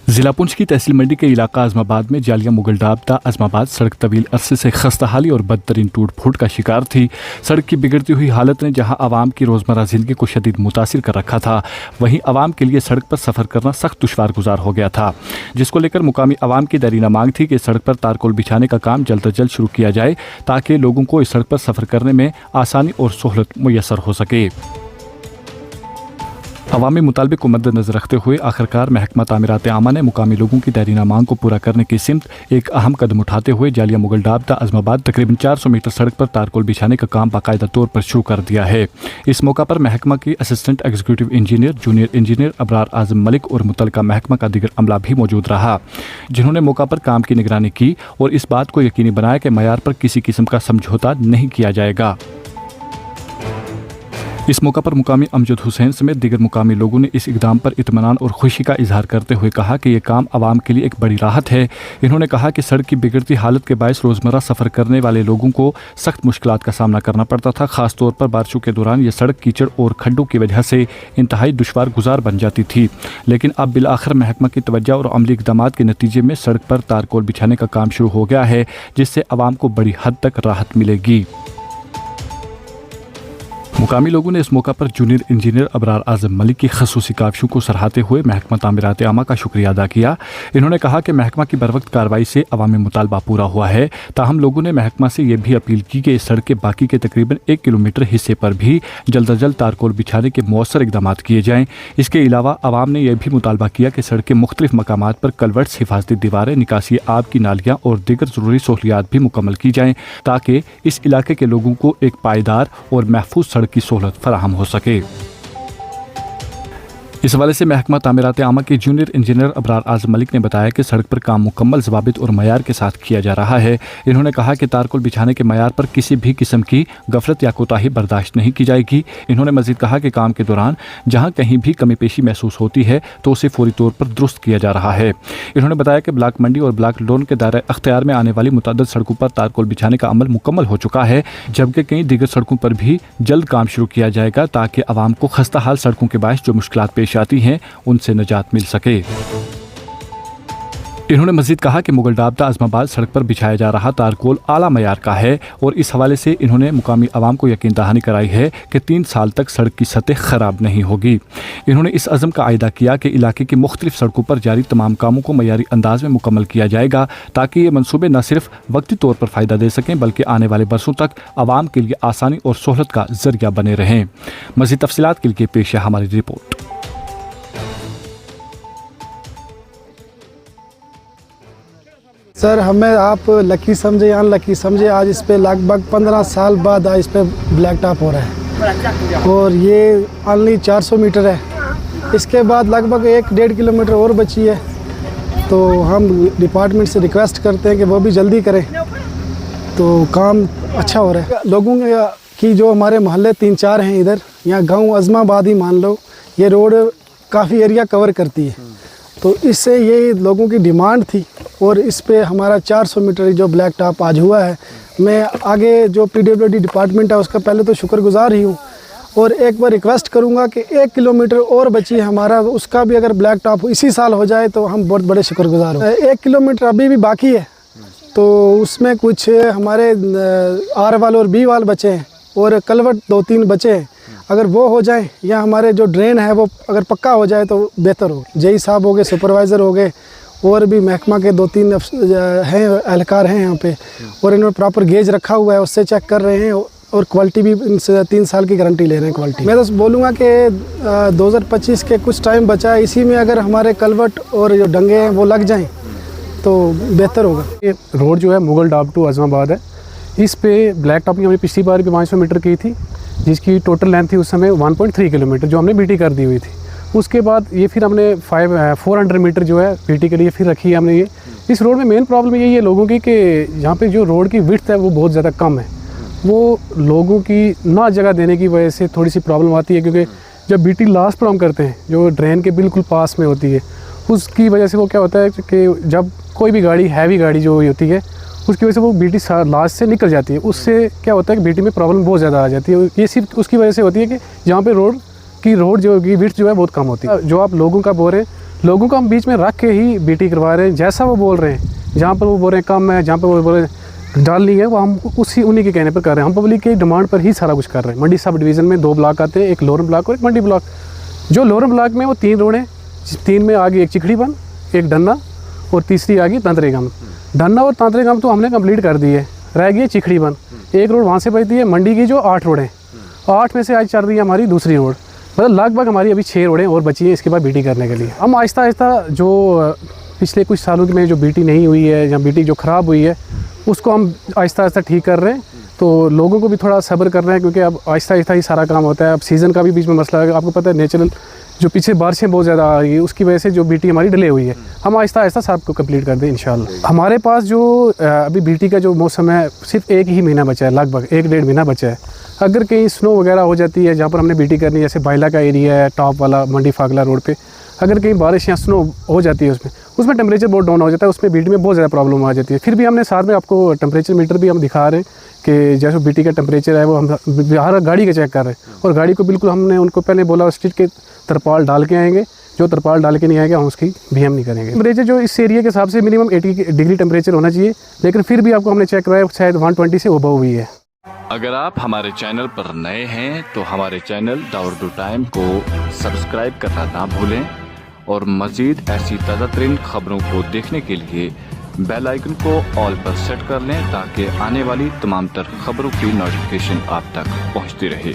जिला पुंछ की तहसील मंडी के इलाका आजमाबाद में जालिया मुगलडाबता आजमाबाद सड़क तवील अरसे से खस्ताहाली और बदतरीन टूट फूट का शिकार थी। सड़क की बिगड़ती हुई हालत ने जहां आवाम की रोजमर्रा जिंदगी को शदीद मुतासिर कर रखा था, वहीं आवाम के लिए सड़क पर सफर करना सख्त दुश्वार गुजार हो गया था, जिसको लेकर मुकामी आवाम की दरीना मांग थी कि सड़क पर तारकोल बिछाने का काम जल्द अज जल्द शुरू किया जाए ताकि लोगों को इस सड़क पर सफर करने में आसानी और सहूलत मुयसर हो सके। अवामी मुतालबे को मद्देनजर रखते हुए आखिरकार महकमा तामीरात आमा ने मुकामी लोगों की दरीना मांग को पूरा करने की सिमत एक अहम कदम उठाते हुए जालिया मुगलडाबता आजमाबाद तकरीबन 400 मीटर सड़क पर तारकोल बिछाने का काम बाकायदा तौर पर शुरू कर दिया है। इस मौका पर महकमा की assistant executive engineer, junior engineer Abrar Azam Malik और मुतलका महकमा का दीगर अमला भी मौजूद रहा, जिन्होंने मौका पर काम की निगरानी की और इस बात को यकीनी बनाया कि मयार पर किसी किस्म का समझौता नहीं किया जाएगा। इस मौका पर मुकामी अमजद हुसैन समेत दीगर मुकामी लोगों ने इस इकदाम पर इत्मीनान और खुशी का इजहार करते हुए कहा कि यह काम आवाम के लिए एक बड़ी राहत है। इन्होंने कहा कि सड़क की बिगड़ती हालत के बायस रोज़मर्रा सफ़र करने वाले लोगों को सख्त मुश्किलात का सामना करना पड़ता था। ख़ास तौर पर बारिशों के दौरान ये सड़क कीचड़ और खड्डों की वजह से इंतहाई दुश्वार गुजार बन जाती थी, लेकिन अब बिलाखिर महकमा की तवज्जो और अमली इकदाम के नतीजे में सड़क पर तारकोल बिछाने का काम शुरू हो गया है, जिससे आवाम को बड़ी हद तक राहत मिलेगी। मुकामी लोगों ने इस मौका पर जूनियर इंजीनियर अबरार आजम मलिक की खसूसी काविशों को सराहते हुए महकमा तामीरात आमा का शुक्रिया अदा किया। इन्होंने कहा कि महकमा की बरवक्त कार्रवाई से अवामी मुतालबा पूरा हुआ है, ताहम लोगों ने महकमा से यह भी अपील की कि इस सड़क के बाकी के तकरीबन 1 किलोमीटर हिस्से पर भी जल्द अज जल्द तारकोल बिछाने के मौसर इकदाम किए जाएँ। इसके अलावा आवाम ने यह भी मुतालबा किया कि सड़क के मुख्तलिफ मकामात पर कलवर्ट्स, हिफाजती दीवारें, निकासी आब की नालियाँ और दीगर ज़रूरी सहूलियात भी मुकम्मल की जाएँ ताकि इस इलाके के लोगों को एक पायदार और महफूज सड़क की सहूलत फराहम हो सके। इस हवाले से महकमा तामीरात आमा के जूनियर इंजीनियर अबरार आजम मलिक ने बताया कि सड़क पर काम मुकम्मल ज़वाबित और मयार के साथ किया जा रहा है। इन्होंने कहा कि तारकोल बिछाने के मयार पर किसी भी किस्म की गफलत या कोताही बर्दाश्त नहीं की जाएगी। इन्होंने मजीद कहा कि काम के दौरान जहां कहीं भी कमी पेशी महसूस होती है तो उसे फौरी तौर पर दुरुस्त किया जा रहा है। इन्होंने बताया कि ब्लॉक मंडी और ब्लॉक लोन के दायरे अख्तियार में आने वाली मुतअद्दिद सड़कों पर तारकोल बिछाने का अमल मुकम्मल हो चुका है, जबकि कई दीगर सड़कों पर भी जल्द काम शुरू किया जाएगा ताकि आवाम को खस्ता हाल सड़कों के बायस जो मुश्किलात पेश आती हैं उनसे निजात मिल सके। इन्होंने मजीद कहा कि मुगलडाबता आजमाबाद सड़क पर बिछाया जा रहा तारकोल आला मयार का है और इस हवाले से इन्होंने मुकामी आवाम को यकीन दहानी कराई है कि 3 साल तक सड़क की सतह खराब नहीं होगी। इन्होंने इस अज़म का आयदा किया कि इलाके की मुख्तलिफ सड़कों पर जारी तमाम कामों को मयारी अंदाज में मुकम्मल किया जाएगा ताकि ये मनसूबे न सिर्फ वक्ती तौर पर फ़ायदा दे सकें बल्कि आने वाले बरसों तक आवाम के लिए आसानी और सहूलत का जरिया बने रहें। मज़ीद तफसीलात के लिए पेश है हमारी रिपोर्ट। सर, हमें आप लकी समझे या अनलकी समझे, आज इस पे लगभग 15 साल बाद आज इस पे ब्लैक टॉप हो रहा है और ये ओनली 400 मीटर है। इसके बाद लगभग 1-1.5 किलोमीटर और बची है, तो हम डिपार्टमेंट से रिक्वेस्ट करते हैं कि वो भी जल्दी करें तो काम अच्छा हो रहा है। लोगों की जो हमारे मोहल्ले 3-4 हैं इधर, यहाँ गाँव आजमाबाद ही मान लो, ये रोड काफ़ी एरिया कवर करती है, तो इससे ये लोगों की डिमांड थी और इस पे हमारा 400 मीटर जो ब्लैक टॉप आज हुआ है। मैं आगे जो PWD डिपार्टमेंट है उसका पहले तो शुक्रगुजार ही हूँ और एक बार रिक्वेस्ट करूँगा कि 1 किलोमीटर और बची है हमारा, उसका भी अगर ब्लैक टॉप इसी साल हो जाए तो हम बहुत बड़े शुक्रगुजार हों। 1 किलोमीटर अभी भी बाकी है, तो उसमें कुछ हमारे R वाल और B वाल बचे हैं और कलवट 2-3 बचे हैं। अगर वो हो जाए या हमारे जो ड्रेन है वो अगर पक्का हो जाए तो बेहतर हो। जेई साहब हो गए, सुपरवाइज़र हो गए और भी महकमा के 2-3 हैं एहलकार हैं यहाँ पे और इन्होंने प्रॉपर गेज रखा हुआ है, उससे चेक कर रहे हैं और क्वालिटी भी इनसे 3 साल की गारंटी ले रहे हैं क्वालिटी। मैं तो बोलूँगा कि 2025 के कुछ टाइम बचा है, इसी में अगर हमारे कलवट और जो डंगे हैं वो लग जाएँ तो बेहतर होगा। ये रोड जो है मुगलडाब टू आजमाबाद है, इस पे ब्लैक टॉपिंग हमने पिछली बार भी 500 मीटर की थी, जिसकी टोटल लेंथ थी उस समय 1.3 किलोमीटर जो हमने BT कर दी हुई थी। उसके बाद ये फिर हमने 400 मीटर जो है BT के लिए फिर रखी है हमने। ये इस रोड में मेन प्रॉब्लम यही है लोगों की कि यहाँ पे जो रोड की विड्थ है वो बहुत ज़्यादा कम है, वो लोगों की ना जगह देने की वजह से थोड़ी सी प्रॉब्लम आती है, क्योंकि जब BT लास्ट पर हम करते हैं जो ड्रेन के बिल्कुल पास में होती है, उसकी वजह से वो क्या होता है कि जब कोई भी गाड़ी हैवी गाड़ी जो होती है उसकी वजह से वो BT लास्ट से निकल जाती है, उससे क्या होता है कि BT में प्रॉब्लम बहुत ज़्यादा आ जाती है। ये सिर्फ उसकी वजह से होती है कि जहाँ पे रोड जो की विड्थ जो है बहुत कम होती है। जो आप लोगों का बोल रहे हैं, लोगों को हम बीच में रख के ही बीटी करवा रहे हैं। जैसा वो बोल रहे हैं, जहाँ पर वो बोल रहे हैं कम है, जहाँ पर वो बोल रहे हैं डालनी है, वो हम उन्हीं के कहने पर कर रहे हैं। हम पब्लिक की डिमांड पर ही सारा कुछ कर रहे हैं। मंडी सब डिवीज़न में 2 ब्लॉक आते हैं, एक लोरम ब्लॉक और एक मंडी ब्लॉक। जो लोरम ब्लॉक में वो 3 रोड हैं, 3 में आ गई एक चिखड़ीबन, एक डन्ना और तीसरी आ गई तांतरेगम। डन्ना और तांतरेगम तो हमने कंप्लीट कर दी है, रह गई चिखड़ीबन। एक रोड वहाँ से बचती है। मंडी की जो 8 रोड हैं, 8 में से आज चल रही है हमारी दूसरी रोड। मतलब लगभग हमारी अभी 6 रोडें और बची हैं इसके बाद बीटी करने के लिए। हम आहिस्ता आहिस्ता जो पिछले कुछ सालों में जो बीटी नहीं हुई है या बीटी जो ख़राब हुई है उसको हम आहिस्ता आहिस्ता ठीक कर रहे हैं। तो लोगों को भी थोड़ा सब्र करना है, क्योंकि अब आहिस्ता आहिस्ता ही सारा काम होता है। अब सीज़न का भी बीच में मसला है, आपको पता है नेचुरल जो पीछे बारिशें बहुत ज़्यादा आ रही है उसकी वजह से जो बीटी हमारी डिले हुई है। हम आहिस्ता आहिस्ता सबको कंप्लीट कर दें इंशाल्लाह। हमारे पास जो अभी बीटी का जो मौसम है सिर्फ 1 ही महीना बचा है, लगभग 1-1.5 महीना बचा है। अगर कहीं स्नो वगैरह हो जाती है जहाँ पर हमने बीटी करनी है, जैसे बाइला का एरिया है, टॉप वाला मंडी फागला रोड पे, अगर कहीं बारिश या स्नो हो जाती है उसमें टेम्परेचर बहुत डाउन हो जाता है, उसमें बीटी में बहुत ज़्यादा प्रॉब्लम आ जाती है। फिर भी हमने साथ में आपको टेम्परेचर मीटर भी हम दिखा रहे हैं कि जैसे बीटी का टेम्परेचर है वो हम हर गाड़ी का चेक कर रहे हैं। और गाड़ी को बिल्कुल हमने उनको पहले बोला स्टिच के तरपाल डाल के आएंगे, जो तरपाल डाल के नहीं आएगा हम उसकी भी हम नहीं करेंगे। टेम्परेचर जो इस एरिया के हिसाब से मिनिमम 80 डिग्री टेम्परेचर होना चाहिए, लेकिन फिर भी आपको हमने चेक करवाया शायद 120 से अबव हुई है। अगर आप हमारे चैनल पर नए हैं तो हमारे चैनल द उर्दू टाइम को सब्सक्राइब करना ना भूलें और मज़ीद ऐसी ताज़ा तरीन खबरों को देखने के लिए बेल आइकन को ऑल पर सेट कर लें ताकि आने वाली तमाम तर खबरों की नोटिफिकेशन आप तक पहुंचती रहे।